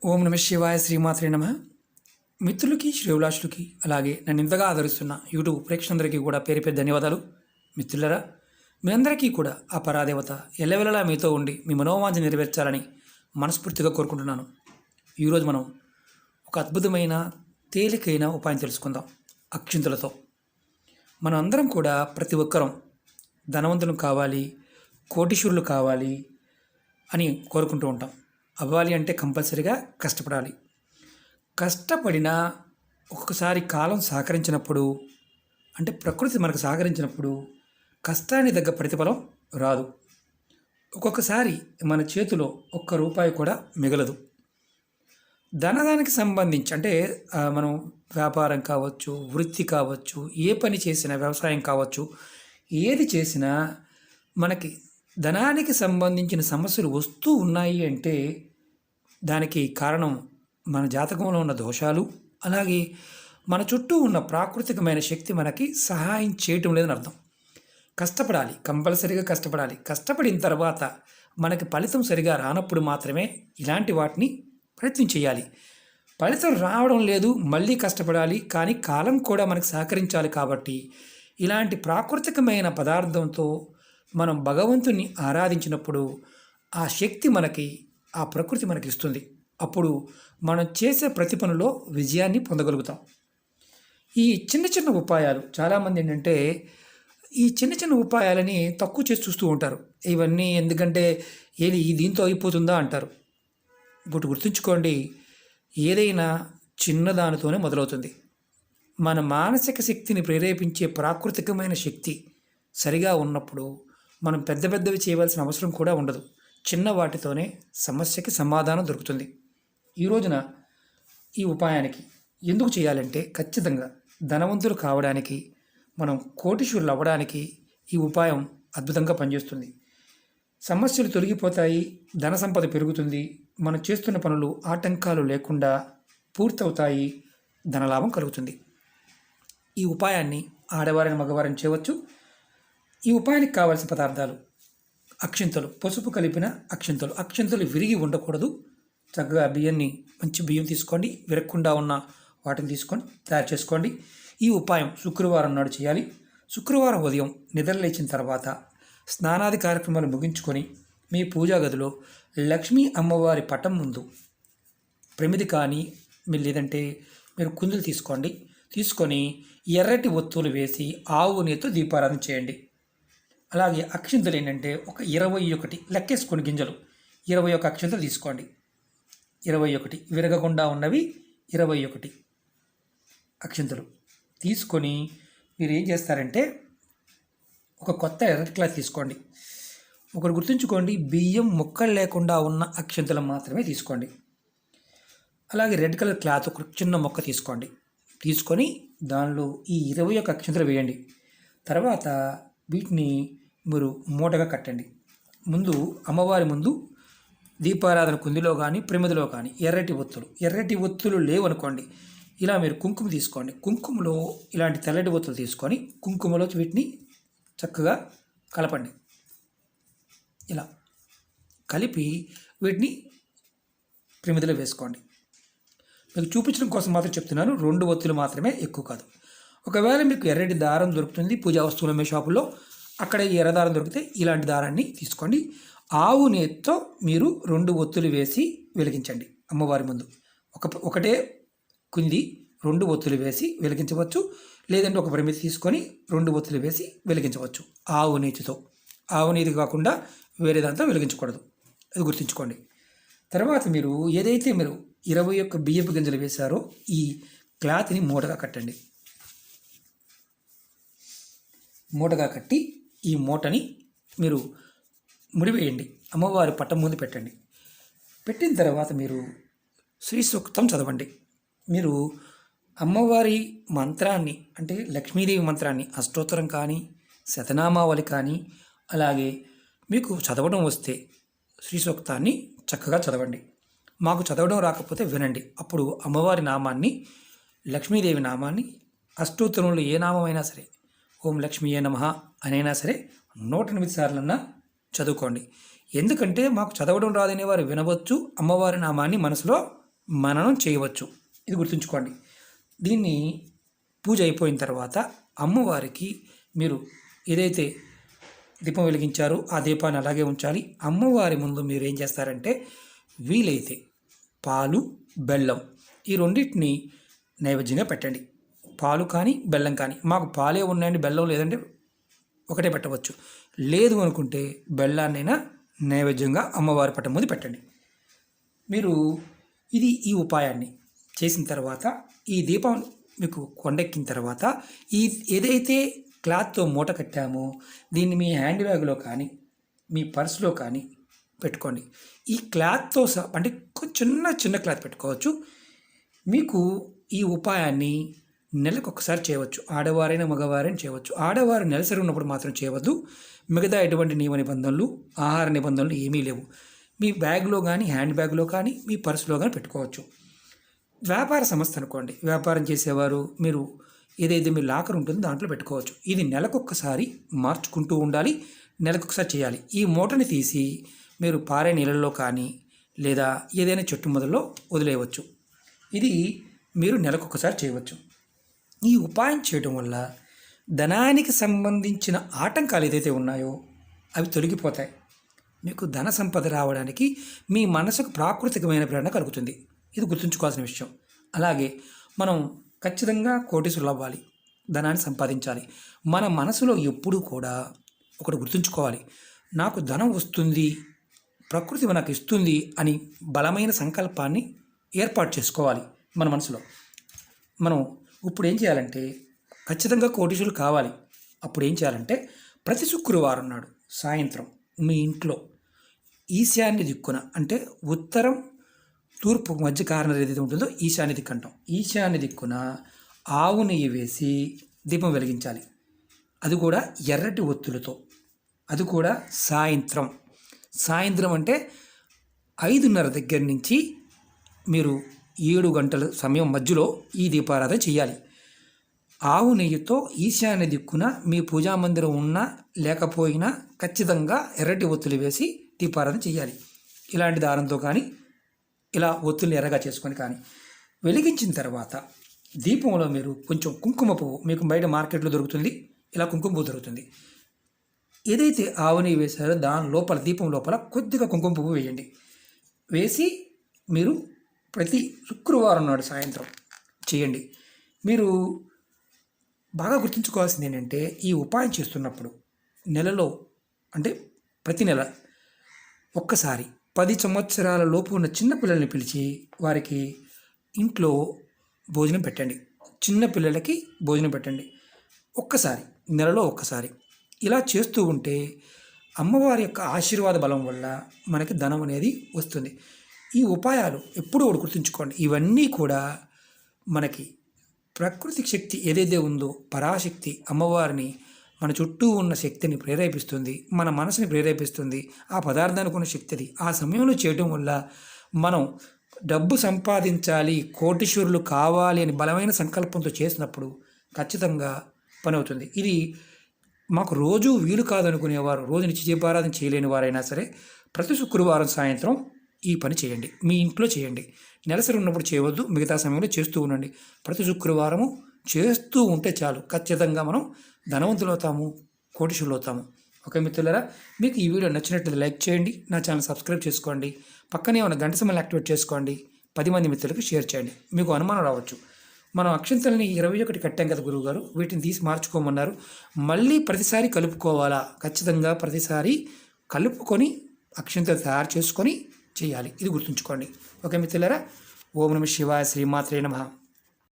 ఓం నమ శివాయ శ్రీమాత్రే నమ. మిత్రులకి శ్రేవులాషులకి అలాగే నన్ను ఇంతగా ఆదరిస్తున్న యూట్యూబ్ ప్రేక్షకులందరికీ కూడా పేరు పేరు ధన్యవాదాలు. మిత్రులరా, మీ అందరికీ కూడా ఆ పరాదేవత ఎల్లవెల్లలా మీతో ఉండి మీ మనోవాంఛ నెరవేర్చాలని మనస్ఫూర్తిగా కోరుకుంటున్నాను. ఈరోజు మనం ఒక అద్భుతమైన తేలికైన ఉపాయం తెలుసుకుందాం. అక్షింతలతో మనం అందరం కూడా ప్రతి ఒక్కరం ధనవంతులు కావాలి, కోటీశ్వరులు కావాలి అని కోరుకుంటూ ఉంటాం. అవ్వాలి అంటే కంపల్సరీగా కష్టపడాలి. కష్టపడినా ఒక్కొక్కసారి కాలం సహకరించినప్పుడు, అంటే ప్రకృతి మనకు సహకరించినప్పుడు కష్టానికి తగ్గ ప్రతిఫలం రాదు. ఒక్కొక్కసారి మన చేతిలో ఒక్క రూపాయి కూడా మిగలదు. ధనదానికి సంబంధించి అంటే మనం వ్యాపారం కావచ్చు, వృత్తి కావచ్చు, ఏ పని చేసినా, వ్యవసాయం కావచ్చు, ఏది చేసినా మనకి ధనానికి సంబంధించిన సమస్యలు వస్తూ ఉన్నాయి అంటే దానికి కారణం మన జాతకంలో ఉన్న దోషాలు, అలాగే మన చుట్టూ ఉన్న ప్రాకృతికమైన శక్తి మనకి సహాయం చేయటం లేదని అర్థం. కష్టపడాలి, కంపల్సరీగా కష్టపడాలి. కష్టపడిన తర్వాత మనకి ఫలితం సరిగా రానప్పుడు మాత్రమే ఇలాంటి వాటిని ప్రయత్నం చేయాలి. ఫలితం రావడం లేదు, మళ్ళీ కష్టపడాలి. కానీ కాలం కూడా మనకు సహకరించాలి. కాబట్టి ఇలాంటి ప్రాకృతికమైన పదార్థంతో మనం భగవంతుని ఆరాధించినప్పుడు ఆ శక్తి మనకి, ఆ ప్రకృతి మనకి ఇస్తుంది. అప్పుడు మనం చేసే ప్రతి పనిలో విజయాన్ని పొందగలుగుతాం. ఈ చిన్న చిన్న ఉపాయాలు చాలామంది ఏంటంటే ఈ చిన్న చిన్న ఉపాయాలని తక్కువ చేసి చూస్తూ ఉంటారు. ఇవన్నీ ఎందుకంటే ఏది దీంతో అయిపోతుందా అంటారు. ఇప్పుడు గుర్తుంచుకోండి, ఏదైనా చిన్నదానితోనే మొదలవుతుంది. మన మానసిక శక్తిని ప్రేరేపించే ప్రాకృతికమైన శక్తి సరిగా ఉన్నప్పుడు మనం పెద్ద పెద్దవి చేయవలసిన అవసరం కూడా ఉండదు. చిన్న వాటితోనే సమస్యకి సమాధానం దొరుకుతుంది. ఈ రోజున ఈ ఉపాయానికి ఎందుకు చేయాలంటే, ఖచ్చితంగా ధనవంతులు కావడానికి, మనం కోటీశ్వరులు అవ్వడానికి ఈ ఉపాయం అద్భుతంగా పనిచేస్తుంది. సమస్యలు తొలగిపోతాయి, ధన సంపద పెరుగుతుంది, మనం చేస్తున్న పనులు ఆటంకాలు లేకుండా పూర్తవుతాయి, ధనలాభం కలుగుతుంది. ఈ ఉపాయాన్ని ఆడవారిని మగవారిని చేయవచ్చు. ఈ ఉపాయానికి కావాల్సిన పదార్థాలు: అక్షింతలు, పసుపు కలిపిన అక్షింతలు. అక్షింతలు విరిగి ఉండకూడదు. చక్కగా బియ్యాన్ని, మంచి బియ్యం తీసుకోండి, విరగకుండా ఉన్న వాటిని తీసుకొని తయారు చేసుకోండి. ఈ ఉపాయం శుక్రవారం నాడు చేయాలి. శుక్రవారం ఉదయం నిద్ర లేచిన తర్వాత స్నానాది కార్యక్రమాలు ముగించుకొని మీ పూజా గదిలో లక్ష్మీ అమ్మవారి పటం ముందు ప్రమిది కానీ లేదంటే మీరు కుందులు తీసుకోండి. తీసుకొని ఎర్రటి ఒత్తులు వేసి ఆవు నెయ్యితో దీపారాధన చేయండి. అలాగే అక్షింతలు ఏంటంటే ఒక 21 లెక్కేసుకొని గింజలు 21 అక్షింతలు తీసుకోండి. 21 విరగకుండా ఉన్నవి 21 అక్షింతలు తీసుకొని మీరు ఏం చేస్తారంటే ఒక కొత్త ఎర్ర క్లాత్ తీసుకోండి. ఒకటి గుర్తుంచుకోండి, బియ్యం ముక్కలు లేకుండా ఉన్న అక్షింతలు మాత్రమే తీసుకోండి. అలాగే రెడ్ కలర్ క్లాత్ ఒక చిన్న మొక్క తీసుకోండి. తీసుకొని దానిలో ఈ 21 అక్షింతలు వేయండి. తర్వాత వీటిని మీరు మూటగా కట్టండి. ముందు అమ్మవారి ముందు దీపారాధన కుందిలో కానీ ప్రమిదిలో కానీ ఎర్రటి ఒత్తులు లేవనుకోండి, ఇలా మీరు కుంకుమ తీసుకోండి. కుంకుమలో ఇలాంటి తెల్లటి ఒత్తులు తీసుకొని కుంకుమలో వీటిని చక్కగా కలపండి. ఇలా కలిపి వీటిని ప్రమిదిలో వేసుకోండి. మీకు చూపించడం కోసం మాత్రం చెప్తున్నాను, 2 ఒత్తులు మాత్రమే, ఎక్కువ కాదు. ఒకవేళ మీకు ఎర్రటి దారం దొరుకుతుంది పూజా వస్తువులు అమ్మే షాపుల్లో, అక్కడ ఎర్ర దారం దొరికితే ఇలాంటి దారాన్ని తీసుకోండి. ఆవు నెయ్యితో మీరు 2 ఒత్తులు వేసి వెలిగించండి. అమ్మవారి ముందు ఒకటే కుంది 2 ఒత్తులు వేసి వెలిగించవచ్చు. లేదంటే ఒక ప్రమిది తీసుకొని 2 ఒత్తులు వేసి వెలిగించవచ్చు. ఆవు నెయ్యితో, ఆవు నెయ్యి కాకుండా వేరే దాంతో వెలిగించకూడదు, అది గుర్తుంచుకోండి. తర్వాత మీరు ఏదైతే మీరు 21 బియ్యపు గింజలు వేశారో ఈ క్లాత్ని మూటగా కట్టండి. మూటగా కట్టి ఈ మూటని మీరు ముడివేయండి. అమ్మవారి పట్టం ముందు పెట్టండి. పెట్టిన తర్వాత మీరు శ్రీ సూక్తం చదవండి. మీరు అమ్మవారి మంత్రాన్ని, అంటే లక్ష్మీదేవి మంత్రాన్ని, అష్టోత్తరం కానీ శతనామావళి కానీ, అలాగే మీకు చదవడం వస్తే శ్రీ సూక్తాన్ని చక్కగా చదవండి. మాకు చదవడం రాకపోతే వినండి. అప్పుడు అమ్మవారి నామాన్ని, లక్ష్మీదేవి నామాన్ని, అష్టోత్తరంలో ఏ నామమైనా సరే, ఓం లక్ష్మీయే నమః అనైనా సరే 108 సార్లన్నా చదువుకోండి. ఎందుకంటే మాకు చదవడం రాదనే వారు వినవచ్చు, అమ్మవారి నామాన్ని మనసులో మననం చేయవచ్చు. ఇది గుర్తుంచుకోండి. దీన్ని పూజ అయిపోయిన తర్వాత అమ్మవారికి మీరు ఏదైతే దీపం వెలిగించారో ఆ దీపాన్ని అలాగే ఉంచాలి. అమ్మవారి ముందు మీరు ఏం చేస్తారంటే వీలైతే పాలు, బెల్లం ఈ రెండింటిని నైవేద్యంగా పెట్టండి. పాలు కానీ బెల్లం కానీ, మాకు పాలే ఉన్నాయండి బెల్లం లేదంటే ఒకటే పెట్టవచ్చు. లేదు అనుకుంటే బెల్లాన్నైనా నైవేద్యంగా అమ్మవారి పటం ముందు పెట్టండి. మీరు ఈ ఉపాయాన్ని చేసిన తర్వాత ఈ దీపం మీకు కొండెక్కిన తర్వాత ఈ ఏదైతే క్లాత్తో మూట కట్టామో దీన్ని మీ హ్యాండ్ బ్యాగ్లో కానీ మీ పర్సులో కానీ పెట్టుకోండి. ఈ క్లాత్తో అంటే చిన్న క్లాత్ పెట్టుకోవచ్చు. మీకు ఈ ఉపాయాన్ని నెలకు ఒకసారి చేయవచ్చు. ఆడవారైనా మగవారైనా చేయవచ్చు. ఆడవారు నెలసరి ఉన్నప్పుడు మాత్రం చేయవద్దు. మిగతా ఎటువంటి నియమ నిబంధనలు, ఆహార నిబంధనలు ఏమీ లేవు. మీ బ్యాగ్లో కానీ హ్యాండ్ బ్యాగ్లో కానీ మీ పర్సులో కానీ పెట్టుకోవచ్చు. వ్యాపార సంస్థ అనుకోండి, వ్యాపారం చేసేవారు మీరు ఏదైతే మీ లాకర్ ఉంటుందో దాంట్లో పెట్టుకోవచ్చు. ఇది నెలకొక్కసారి మార్చుకుంటూ ఉండాలి. నెలకొకసారి చేయాలి. ఈ మూటని తీసి మీరు పారే నీళ్ళల్లో కానీ లేదా ఏదైనా చెట్టు మొదల్లో వదిలేయవచ్చు. ఇది మీరు నెలకొకసారి చేయవచ్చు. ఈ ఉపాయం చేయడం వల్ల ధనానికి సంబంధించిన ఆటంకాలు ఏదైతే ఉన్నాయో అవి తొలగిపోతాయి. మీకు ధన సంపద రావడానికి మీ మనసుకు ప్రాకృతికమైన ప్రేరణ కలుగుతుంది. ఇది గుర్తుంచుకోవాల్సిన విషయం. అలాగే మనం ఖచ్చితంగా కోటీశ్వరులు అవ్వాలి, ధనాన్ని సంపాదించాలి. మన మనసులో ఎప్పుడూ కూడా ఒకటి గుర్తుంచుకోవాలి, నాకు ధనం వస్తుంది, ప్రకృతి నాకు ఇస్తుంది అని బలమైన సంకల్పాన్ని ఏర్పాటు చేసుకోవాలి మన మనసులో. మనం ఇప్పుడు ఏం చేయాలంటే ఖచ్చితంగా కోటీశ్వరులు కావాలి. అప్పుడు ఏం చేయాలంటే ప్రతి శుక్రవారం నాడు సాయంత్రం మీ ఇంట్లో ఈశాన్య దిక్కున అంటే ఉత్తరం తూర్పు మధ్య కార్నర్ ఏదైతే ఉంటుందో ఈశాన్య దిక్కు అంటాం. ఈశాన్య దిక్కున ఆవు నెయ్యి వేసి దీపం వెలిగించాలి. అది కూడా ఎర్రటి ఒత్తులతో. అది కూడా సాయంత్రం అంటే 5:30 దగ్గర నుంచి మీరు 7 గంటల సమయం మధ్యలో ఈ దీపారాధన చేయాలి. ఆవు నెయ్యితో ఈశాన్య దిక్కున మీ పూజా మందిరం ఉన్నా లేకపోయినా ఖచ్చితంగా ఎర్రటి ఒత్తులు వేసి దీపారాధన చేయాలి. ఇలాంటి దారంతో కానీ ఇలా ఒత్తుల్ని ఎర్రగా చేసుకొని కానీ వెలిగించిన తర్వాత దీపంలో మీరు కొంచెం కుంకుమ పువ్వు, మీకు బయట మార్కెట్లో దొరుకుతుంది, ఇలా కుంకుమ పువ్వు దొరుకుతుంది. ఏదైతే ఆవు నెయ్యి వేశారో దాని లోపల దీపం లోపల కొద్దిగా కుంకుమ పువ్వు వేయండి. వేసి మీరు ప్రతి శుక్రవారం నాడు సాయంత్రం చేయండి. మీరు బాగా గుర్తుంచుకోవాల్సింది ఏంటంటే ఈ ఉపాయం చేస్తున్నప్పుడు నెలలో అంటే ప్రతి నెల ఒక్కసారి 10 సంవత్సరాల లోపు ఉన్న చిన్నపిల్లల్ని పిలిచి వారికి ఇంట్లో భోజనం పెట్టండి. చిన్నపిల్లలకి భోజనం పెట్టండి. నెలలో ఒక్కసారి ఇలా చేస్తూ ఉంటే అమ్మవారి యొక్క ఆశీర్వాద బలం వల్ల మనకి ధనం అనేది వస్తుంది. ఈ ఉపాయాలు ఎప్పుడూ ఒకటి గుర్తుంచుకోండి. ఇవన్నీ కూడా మనకి ప్రకృతి శక్తి ఏదైతే ఉందో పరాశక్తి అమ్మవారిని మన చుట్టూ ఉన్న శక్తిని ప్రేరేపిస్తుంది, మన మనసుని ప్రేరేపిస్తుంది. ఆ పదార్థానికి ఉన్న శక్తిది ఆ సమయంలో చేయటం వల్ల మనం డబ్బు సంపాదించాలి, కోటీశ్వరులు కావాలి అని బలమైన సంకల్పంతో చేసినప్పుడు ఖచ్చితంగా పని అవుతుంది. ఇది మాకు రోజు వీలు కాదనుకునేవారు, రోజు నిత్య దీపారాధన చేయలేని వారైనా సరే ప్రతి శుక్రవారం సాయంత్రం ఈ పని చేయండి. మీ ఇంట్లో చేయండి. నెలసరి ఉన్నప్పుడు చేయవద్దు, మిగతా సమయంలో చేస్తూ ఉండండి. ప్రతి శుక్రవారము చేస్తూ ఉంటే చాలు, ఖచ్చితంగా మనం ధనవంతులు అవుతాము, కోటీశ్వరులు అవుతాము. ఓకే మిత్రులారా, మీకు ఈ వీడియో నచ్చినట్లయితే లైక్ చేయండి, నా ఛానల్ సబ్స్క్రైబ్ చేసుకోండి, పక్కనే ఉన్న గంట సింబల్ యాక్టివేట్ చేసుకోండి, 10 మంది మిత్రులకు షేర్ చేయండి. మీకు అనుమానం రావచ్చు, మనం అక్షంతల్ని 21 కట్టాం కదా గురువుగారు, వీటిని తీసి మార్చుకోమన్నారు, మళ్ళీ ప్రతిసారి కలుపుకోవాలా? ఖచ్చితంగా ప్రతిసారి కలుపుకొని అక్షంతలు తయారు చేసుకొని చేయాలి. ఇది గుర్తుంచుకోండి. ఓకే మిత్రులారా, ఓం నమః శివాయ, శ్రీమాత్రే నమః.